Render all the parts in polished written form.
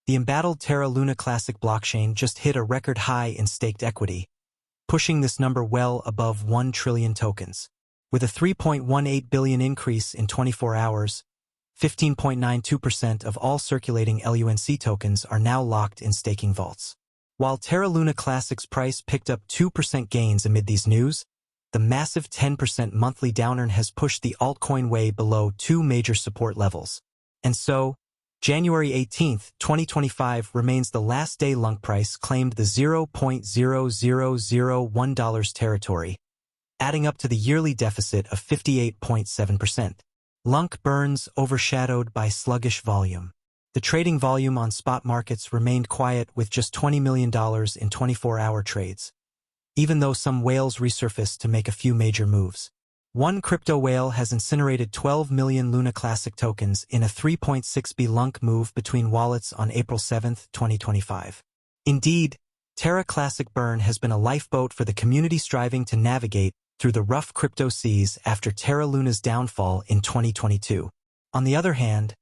The embattled Terra Luna Classic blockchain just hit a record high in staked equity, pushing this number well above 1 trillion tokens. With a 3.18 billion increase in 24 hours, 15.92% of all circulating LUNC tokens are now locked in staking vaults. While Terra Luna Classic's price picked up 2% gains amid these news, the massive 10% monthly downturn has pushed the altcoin way below two major support levels. And so, January 18, 2025 remains the last day LUNC price claimed the $0.0001 territory, adding up to the yearly deficit of 58.7%. LUNC burns overshadowed by sluggish volume. The trading volume on spot markets remained quiet with just $20 million in 24-hour trades, even though some whales resurfaced to make a few major moves. One crypto whale has incinerated 12 million Luna Classic tokens in a 3.6B LUNC move between wallets on April 7, 2025. Indeed, Terra Classic burn has been a lifeboat for the community striving to navigate through the rough crypto seas after Terra Luna's downfall in 2022. On the other hand,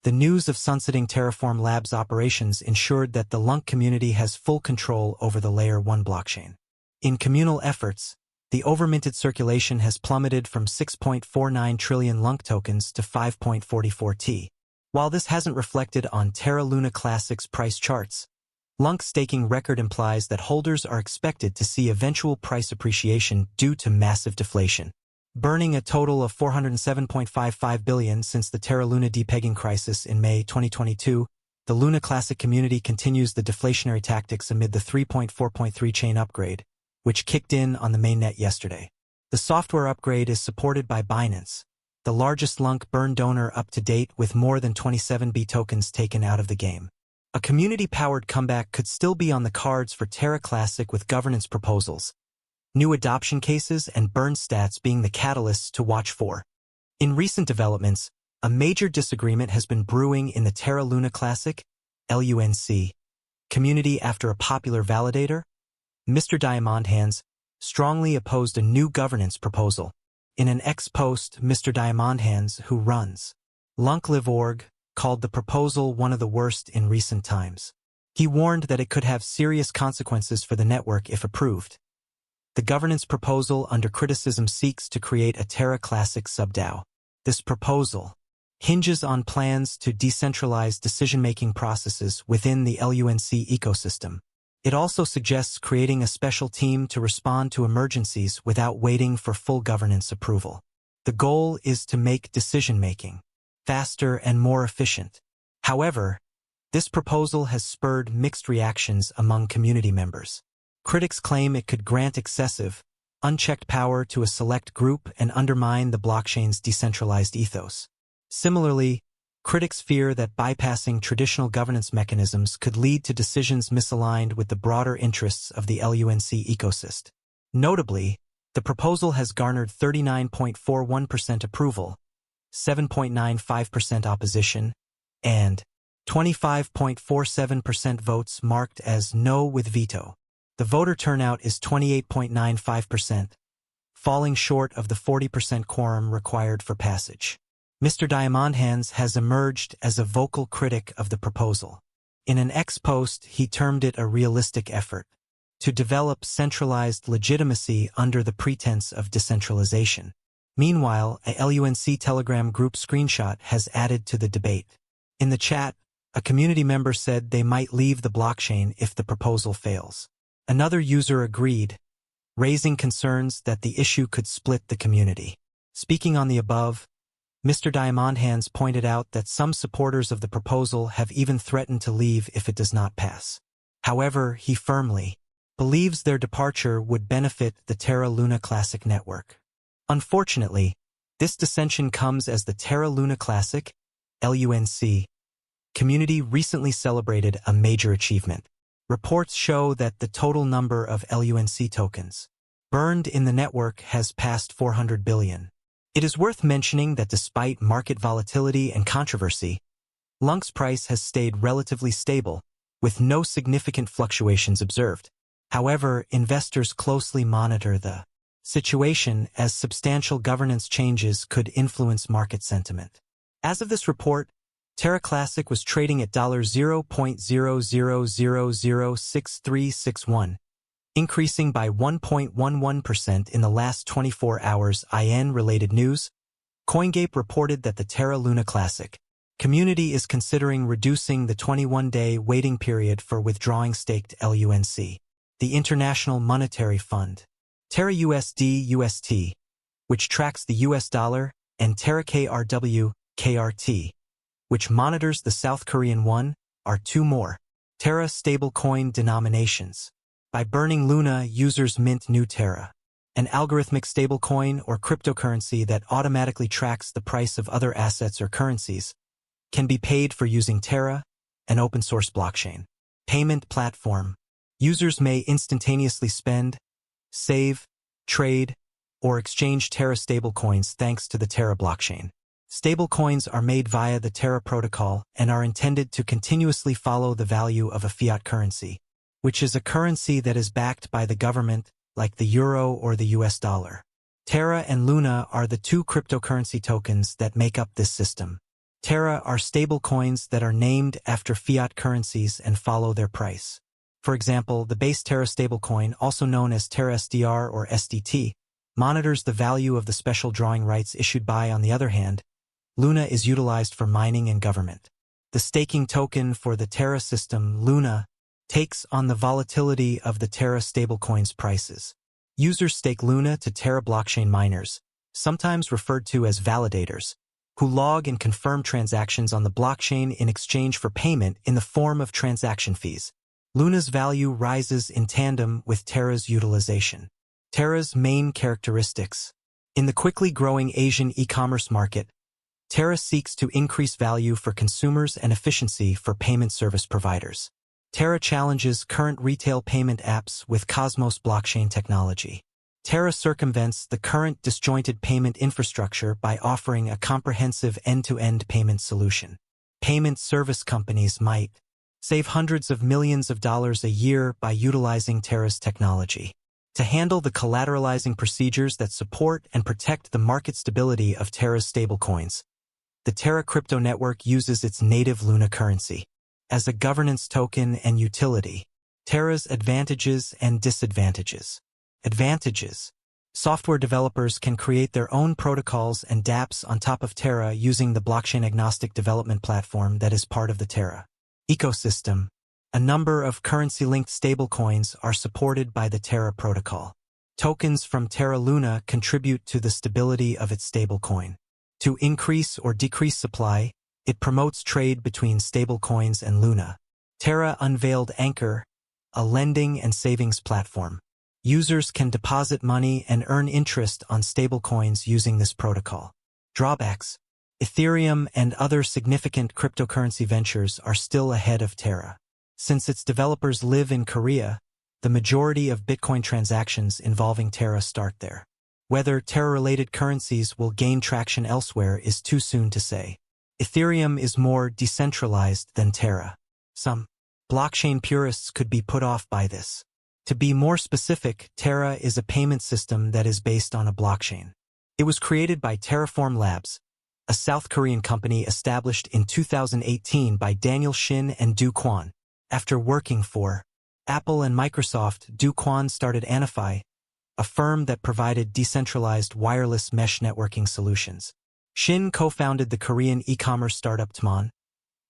the news of sunsetting Terraform Labs operations ensured that the LUNC community has full control over the Layer 1 blockchain. In communal efforts, the overminted circulation has plummeted from 6.49 trillion LUNC tokens to 5.44 T. While this hasn't reflected on Terra Luna Classic's price charts, LUNC's staking record implies that holders are expected to see eventual price appreciation due to massive deflation. Burning a total of $407.55 billion since the Terra Luna depegging crisis in May 2022, the Luna Classic community continues the deflationary tactics amid the 3.4.3 chain upgrade, which kicked in on the mainnet yesterday. The software upgrade is supported by Binance, the largest LUNC burn donor up to date with more than 27B tokens taken out of the game. A community-powered comeback could still be on the cards for Terra Classic with governance proposals, new adoption cases, and burn stats being the catalysts to watch for. In recent developments, a major disagreement has been brewing in the Terra Luna Classic, LUNC, community after a popular validator, Mr. Diamond Hands, strongly opposed a new governance proposal. In an ex-post, Mr. Diamond Hands, who runs LUNC.org, called the proposal one of the worst in recent times. He warned that it could have serious consequences for the network if approved. The governance proposal under criticism seeks to create a Terra Classic sub-DAO. This proposal hinges on plans to decentralize decision-making processes within the LUNC ecosystem. It also suggests creating a special team to respond to emergencies without waiting for full governance approval. The goal is to make decision-making faster and more efficient. However, this proposal has spurred mixed reactions among community members. Critics claim it could grant excessive, unchecked power to a select group and undermine the blockchain's decentralized ethos. Similarly, critics fear that bypassing traditional governance mechanisms could lead to decisions misaligned with the broader interests of the LUNC ecosystem. Notably, the proposal has garnered 39.41% approval, 7.95% opposition, and 25.47% votes marked as no with veto. The voter turnout is 28.95%, falling short of the 40% quorum required for passage. Mr. Diamond Hands has emerged as a vocal critic of the proposal. In an ex-post, he termed it a realistic effort to develop centralized legitimacy under the pretense of decentralization. Meanwhile, a LUNC Telegram group screenshot has added to the debate. In the chat, a community member said they might leave the blockchain if the proposal fails. Another user agreed, raising concerns that the issue could split the community. Speaking on the above, Mr. Diamond Hands pointed out that some supporters of the proposal have even threatened to leave if it does not pass. However, he firmly believes their departure would benefit the Terra Luna Classic network. Unfortunately, this dissension comes as the Terra Luna Classic, LUNC, community recently celebrated a major achievement. Reports show that the total number of LUNC tokens burned in the network has passed 400 billion. It is worth mentioning that despite market volatility and controversy, LUNC's price has stayed relatively stable, with no significant fluctuations observed. However, investors closely monitor the situation as substantial governance changes could influence market sentiment. As of this report, Terra Classic was trading at $0.00006361, increasing by 1.11% in the last 24 hours. IN-related news. CoinGape reported that the Terra Luna Classic community is considering reducing the 21-day waiting period for withdrawing staked LUNC. The International Monetary Fund, Terra USD/UST, which tracks the US dollar, and Terra KRW/KRT, which monitors the South Korean won, are two more Terra stablecoin denominations. By burning Luna, users mint new Terra, an algorithmic stablecoin or cryptocurrency that automatically tracks the price of other assets or currencies, can be paid for using Terra, an open-source blockchain payment platform. Users may instantaneously spend, save, trade, or exchange Terra stablecoins thanks to the Terra blockchain. Stablecoins are made via the Terra protocol and are intended to continuously follow the value of a fiat currency, which is a currency that is backed by the government, like the euro or the US dollar. Terra and Luna are the two cryptocurrency tokens that make up this system. Terra are stablecoins that are named after fiat currencies and follow their price. For example, the base Terra stablecoin, also known as Terra SDR or SDT, monitors the value of the special drawing rights issued by. On the other hand, Luna is utilized for mining and government. The staking token for the Terra system, Luna, takes on the volatility of the Terra stablecoin's prices. Users stake Luna to Terra blockchain miners, sometimes referred to as validators, who log and confirm transactions on the blockchain in exchange for payment in the form of transaction fees. Luna's value rises in tandem with Terra's utilization. Terra's main characteristics. In the quickly growing Asian e-commerce market, Terra seeks to increase value for consumers and efficiency for payment service providers. Terra challenges current retail payment apps with Cosmos blockchain technology. Terra circumvents the current disjointed payment infrastructure by offering a comprehensive end-to-end payment solution. Payment service companies might save hundreds of millions of dollars a year by utilizing Terra's technology. To handle the collateralizing procedures that support and protect the market stability of Terra's stablecoins, the Terra crypto network uses its native Luna currency as a governance token and utility. Terra's advantages and disadvantages. Advantages. Software developers can create their own protocols and dApps on top of Terra using the blockchain-agnostic development platform that is part of the Terra ecosystem. A number of currency-linked stablecoins are supported by the Terra protocol. Tokens from Terra Luna contribute to the stability of its stablecoin. To increase or decrease supply, it promotes trade between stablecoins and Luna. Terra unveiled Anchor, a lending and savings platform. Users can deposit money and earn interest on stablecoins using this protocol. Drawbacks. Ethereum and other significant cryptocurrency ventures are still ahead of Terra. Since its developers live in Korea, the majority of Bitcoin transactions involving Terra start there. Whether Terra-related currencies will gain traction elsewhere is too soon to say. Ethereum is more decentralized than Terra. Some blockchain purists could be put off by this. To be more specific, Terra is a payment system that is based on a blockchain. It was created by Terraform Labs, a South Korean company established in 2018 by Daniel Shin and Do Kwon. After working for Apple and Microsoft, Do Kwon started Anify, a firm that provided decentralized wireless mesh networking solutions. Shin co-founded the Korean e-commerce startup Tmon,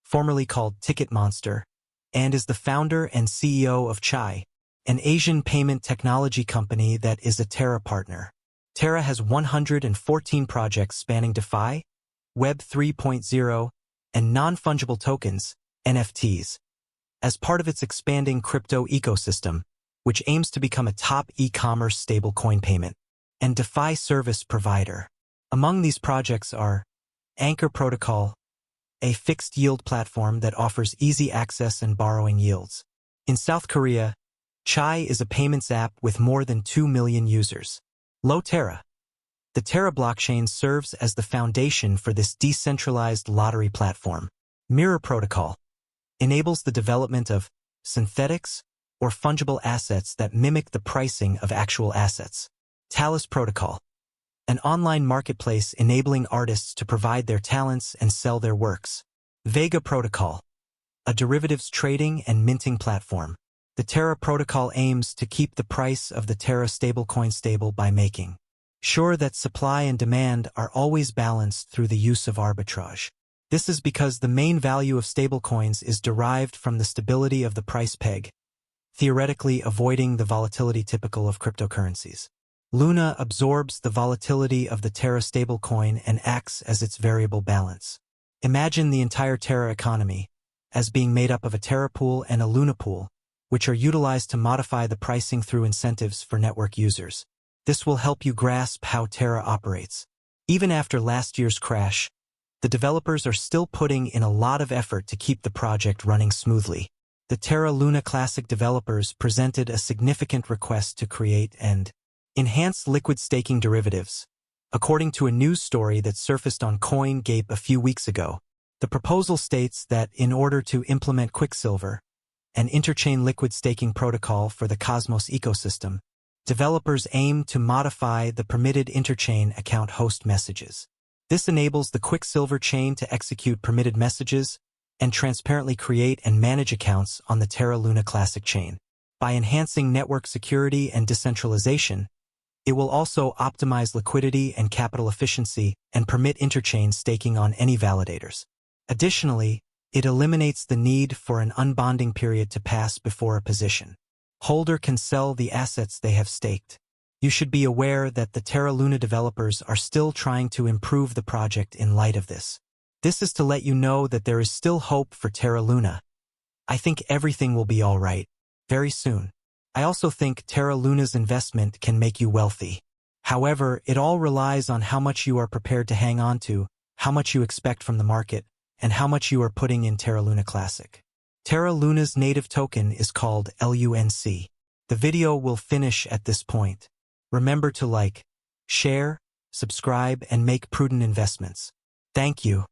formerly called Ticket Monster, and is the founder and CEO of Chai, an Asian payment technology company that is a Terra partner. Terra has 114 projects spanning DeFi, Web 3.0, and non-fungible tokens, NFTs, as part of its expanding crypto ecosystem, which aims to become a top e-commerce stablecoin payment and DeFi service provider. Among these projects are Anchor Protocol, a fixed-yield platform that offers easy access and borrowing yields. In South Korea, Chai is a payments app with more than 2 million users. Terra. The Terra blockchain serves as the foundation for this decentralized lottery platform. Mirror Protocol enables the development of synthetics or fungible assets that mimic the pricing of actual assets. Talus Protocol, an online marketplace enabling artists to provide their talents and sell their works. Vega Protocol, a derivatives trading and minting platform. The Terra protocol aims to keep the price of the Terra stablecoin stable by making sure that supply and demand are always balanced through the use of arbitrage. This is because the main value of stablecoins is derived from the stability of the price peg, theoretically avoiding the volatility typical of cryptocurrencies. Luna absorbs the volatility of the Terra stablecoin and acts as its variable balance. Imagine the entire Terra economy as being made up of a Terra pool and a Luna pool, which are utilized to modify the pricing through incentives for network users. This will help you grasp how Terra operates. Even after last year's crash, the developers are still putting in a lot of effort to keep the project running smoothly. The Terra Luna Classic developers presented a significant request to create and enhance liquid staking derivatives. According to a news story that surfaced on CoinGape a few weeks ago, the proposal states that in order to implement Quicksilver, an interchain liquid staking protocol for the Cosmos ecosystem, developers aim to modify the permitted interchain account host messages. This enables the Quicksilver chain to execute permitted messages and transparently create and manage accounts on the Terra Luna Classic chain. By enhancing network security and decentralization, it will also optimize liquidity and capital efficiency and permit interchain staking on any validators. Additionally, it eliminates the need for an unbonding period to pass before a position holder can sell the assets they have staked. You should be aware that the Terra Luna developers are still trying to improve the project in light of this. This is to let you know that there is still hope for Terra Luna. I think everything will be all right very soon. I also think Terra Luna's investment can make you wealthy. However, it all relies on how much you are prepared to hang on to, how much you expect from the market, and how much you are putting in Terra Luna Classic. Terra Luna's native token is called LUNC. The video will finish at this point. Remember to like, share, subscribe, and make prudent investments. Thank you.